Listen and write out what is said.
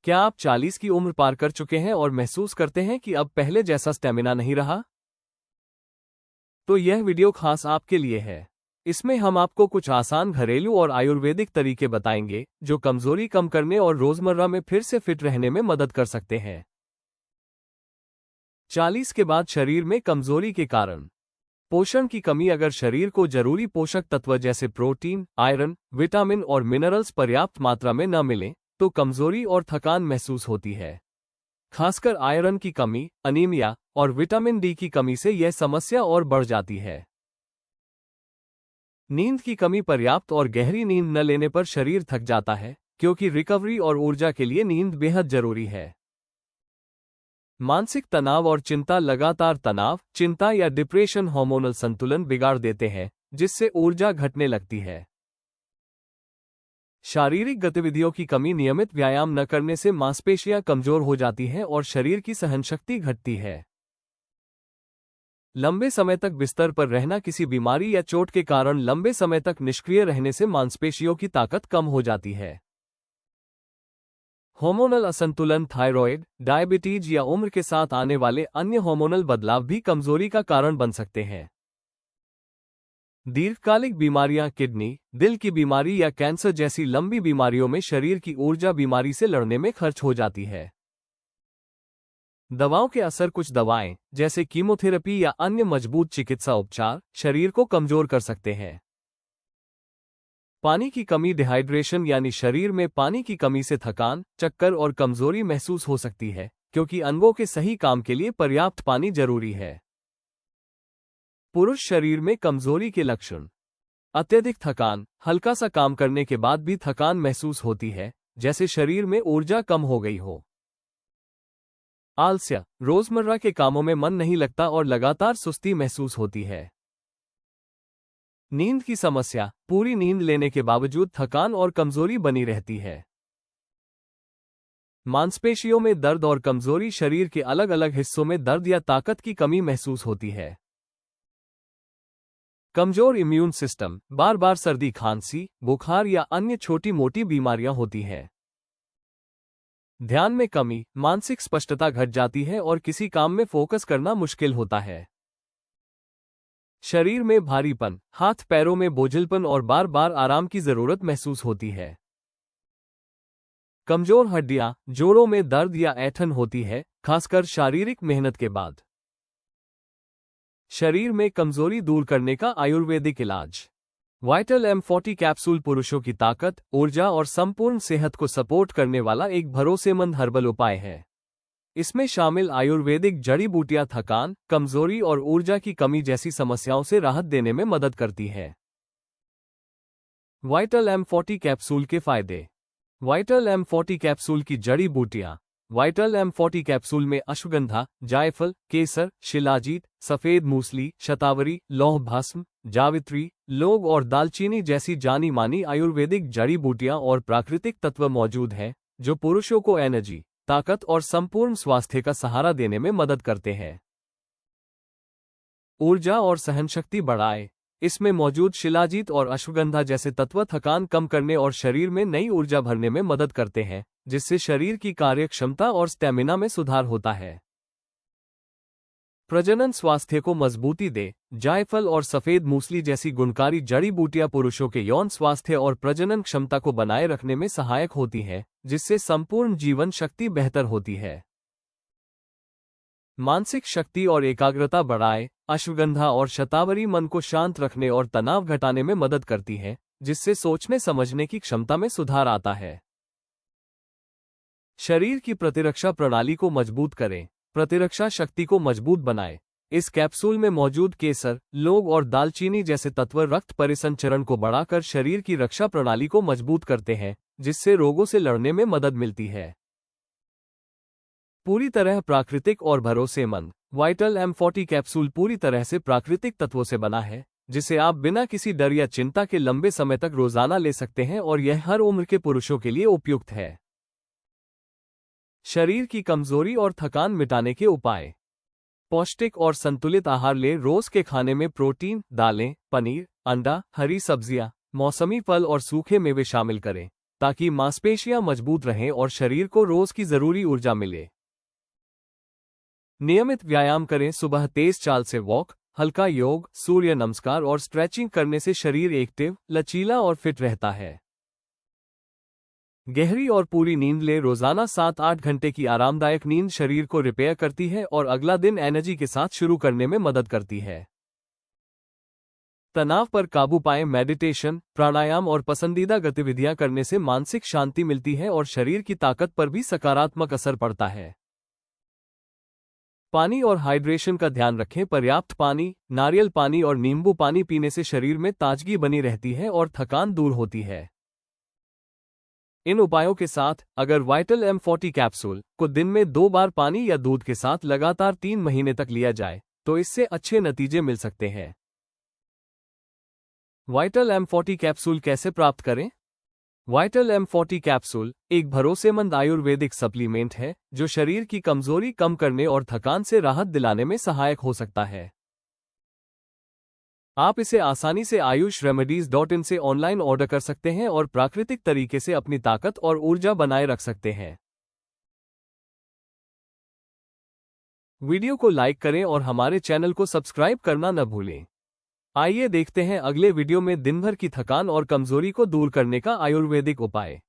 क्या आप 40 की उम्र पार कर चुके हैं और महसूस करते हैं कि अब पहले जैसा स्टेमिना नहीं रहा? तो यह वीडियो खास आपके लिए है। इसमें हम आपको कुछ आसान घरेलू और आयुर्वेदिक तरीके बताएंगे जो कमजोरी कम करने और रोजमर्रा में फिर से फिट रहने में मदद कर सकते हैं। 40 के बाद शरीर में कमजोरी के कारण। पोषण की कमी। अगर शरीर को जरूरी पोषक तत्व जैसे प्रोटीन, आयरन, विटामिन और मिनरल्स पर्याप्त मात्रा में न मिलें, तो कमजोरी और थकान महसूस होती है। खासकर आयरन की कमी, अनीमिया और विटामिन डी की कमी से यह समस्या और बढ़ जाती है। नींद की कमी। पर्याप्त और गहरी नींद न लेने पर शरीर थक जाता है, क्योंकि रिकवरी और ऊर्जा के लिए नींद बेहद जरूरी है। मानसिक तनाव और चिंता। लगातार तनाव, चिंता या डिप्रेशन हार्मोनल संतुलन बिगाड़ देते हैं, जिससे ऊर्जा घटने लगती है। शारीरिक गतिविधियों की कमी। नियमित व्यायाम न करने से मांसपेशियां कमजोर हो जाती हैं और शरीर की सहनशक्ति घटती है। लंबे समय तक बिस्तर पर रहना। किसी बीमारी या चोट के कारण लंबे समय तक निष्क्रिय रहने से मांसपेशियों की ताकत कम हो जाती है। हार्मोनल असंतुलन। थायराइड, डायबिटीज या उम्र के साथ आने वाले अन्य हार्मोनल बदलाव भी कमजोरी का कारण बन सकते हैं। दीर्घकालिक बीमारियां। किडनी, दिल की बीमारी या कैंसर जैसी लंबी बीमारियों में शरीर की ऊर्जा बीमारी से लड़ने में खर्च हो जाती है। दवाओं के असर। कुछ दवाएं, जैसे कीमोथेरेपी या अन्य मजबूत चिकित्सा उपचार, शरीर को कमजोर कर सकते हैं। पानी की कमी। डिहाइड्रेशन यानी शरीर में पानी की कमी से थकान, चक्कर और कमजोरी महसूस हो सकती है, क्योंकि अंगों के सही काम के लिए पर्याप्त पानी जरूरी है। पुरुष शरीर में कमजोरी के लक्षण। अत्यधिक थकान। हल्का सा काम करने के बाद भी थकान महसूस होती है, जैसे शरीर में ऊर्जा कम हो गई हो। आलस्य। रोजमर्रा के कामों में मन नहीं लगता और लगातार सुस्ती महसूस होती है। नींद की समस्या। पूरी नींद लेने के बावजूद थकान और कमजोरी बनी रहती है। मांसपेशियों में दर्द और कमजोरी। शरीर के अलग अलग हिस्सों में दर्द या ताकत की कमी महसूस होती है। कमजोर इम्यून सिस्टम। बार बार सर्दी, खांसी, बुखार या अन्य छोटी मोटी बीमारियां होती हैं। ध्यान में कमी। मानसिक स्पष्टता घट जाती है और किसी काम में फोकस करना मुश्किल होता है। शरीर में भारीपन। हाथ पैरों में बोझिलपन और बार बार आराम की जरूरत महसूस होती है। कमजोर हड्डियां। जोड़ों में दर्द या ऐंठन होती है, खासकर शारीरिक मेहनत के बाद। शरीर में कमजोरी दूर करने का आयुर्वेदिक इलाज। वाइटल M40 कैप्सूल पुरुषों की ताकत, ऊर्जा और संपूर्ण सेहत को सपोर्ट करने वाला एक भरोसेमंद हर्बल उपाय है। इसमें शामिल आयुर्वेदिक जड़ी बूटियां थकान, कमजोरी और ऊर्जा की कमी जैसी समस्याओं से राहत देने में मदद करती है। वाइटल M40 कैप्सूल के फायदे। वाइटल M40 कैप्सूल की जड़ी बूटियां। वाइटल M40 कैप्सूल में अश्वगंधा, जायफल, केसर, शिलाजीत, सफेद मूसली, शतावरी, लौह भस्म, जावित्री, लौंग और दालचीनी जैसी जानी मानी आयुर्वेदिक जड़ी बूटियां और प्राकृतिक तत्व मौजूद हैं, जो पुरुषों को एनर्जी, ताकत और संपूर्ण स्वास्थ्य का सहारा देने में मदद करते हैं। ऊर्जा और सहनशक्ति बढ़ाए। इसमें मौजूद शिलाजीत और अश्वगंधा जैसे तत्व थकान कम करने और शरीर में नई ऊर्जा भरने में मदद करते हैं, जिससे शरीर की कार्यक्षमता और स्टेमिना में सुधार होता है। प्रजनन स्वास्थ्य को मजबूती दे। जायफल और सफेद मूसली जैसी गुणकारी जड़ी बूटियां पुरुषों के यौन स्वास्थ्य और प्रजनन क्षमता को बनाए रखने में सहायक होती हैं, जिससे संपूर्ण जीवन शक्ति बेहतर होती है। मानसिक शक्ति और एकाग्रता बढ़ाए। अश्वगंधा और शतावरी मन को शांत रखने और तनाव घटाने में मदद करती है, जिससे सोचने समझने की क्षमता में सुधार आता है। शरीर की प्रतिरक्षा प्रणाली को मजबूत करें। प्रतिरक्षा शक्ति को मजबूत बनाए। इस कैप्सूल में मौजूद केसर, लौंग और दालचीनी जैसे तत्व रक्त परिसंचरण को बढ़ाकर शरीर की रक्षा प्रणाली को मजबूत करते हैं, जिससे रोगों से लड़ने में मदद मिलती है। पूरी तरह प्राकृतिक और भरोसेमंद। वाइटल M40 कैप्सूल पूरी तरह से प्राकृतिक तत्वों से बना है, जिसे आप बिना किसी डर या चिंता के लंबे समय तक रोजाना ले सकते हैं और यह हर उम्र के पुरुषों के लिए उपयुक्त है। शरीर की कमजोरी और थकान मिटाने के उपाय। पौष्टिक और संतुलित आहार ले। रोज के खाने में प्रोटीन, दालें, पनीर, अंडा, हरी सब्जियां, मौसमी फल और सूखे मेवे शामिल करें। ताकि मांसपेशियां मजबूत रहें और शरीर को रोज की जरूरी ऊर्जा मिले। नियमित व्यायाम करें। सुबह तेज चाल से वॉक, हल्का योग, सूर्य नमस्कार और स्ट्रेचिंग करने से शरीर एक्टिव, लचीला और फिट रहता है। गहरी और पूरी नींद लें। रोजाना 7-8 घंटे की आरामदायक नींद शरीर को रिपेयर करती है और अगला दिन एनर्जी के साथ शुरू करने में मदद करती है। तनाव पर काबू पाएं। मेडिटेशन, प्राणायाम और पसंदीदा गतिविधियां करने से मानसिक शांति मिलती है और शरीर की ताकत पर भी सकारात्मक असर पड़ता है। पानी और हाइड्रेशन का ध्यान रखें। पर्याप्त पानी, नारियल पानी और नींबू पानी पीने से शरीर में ताजगी बनी रहती है और थकान दूर होती है। इन उपायों के साथ अगर वाइटल M40 कैप्सूल को दिन में 2 बार पानी या दूध के साथ लगातार 3 महीने तक लिया जाए तो इससे अच्छे नतीजे मिल सकते हैं। वाइटल M40 कैप्सूल कैसे प्राप्त करें? वाइटल M40 कैप्सूल एक भरोसेमंद आयुर्वेदिक सप्लीमेंट है जो शरीर की कमजोरी कम करने और थकान से राहत दिलाने में सहायक हो सकता है। आप इसे आसानी से ayushremedies.in से ऑनलाइन ऑर्डर कर सकते हैं और प्राकृतिक तरीके से अपनी ताकत और ऊर्जा बनाए रख सकते हैं। वीडियो को लाइक करें और हमारे चैनल को सब्सक्राइब करना न भूलें। आइए देखते हैं अगले वीडियो में दिन भर की थकान और कमजोरी को दूर करने का आयुर्वेदिक उपाय।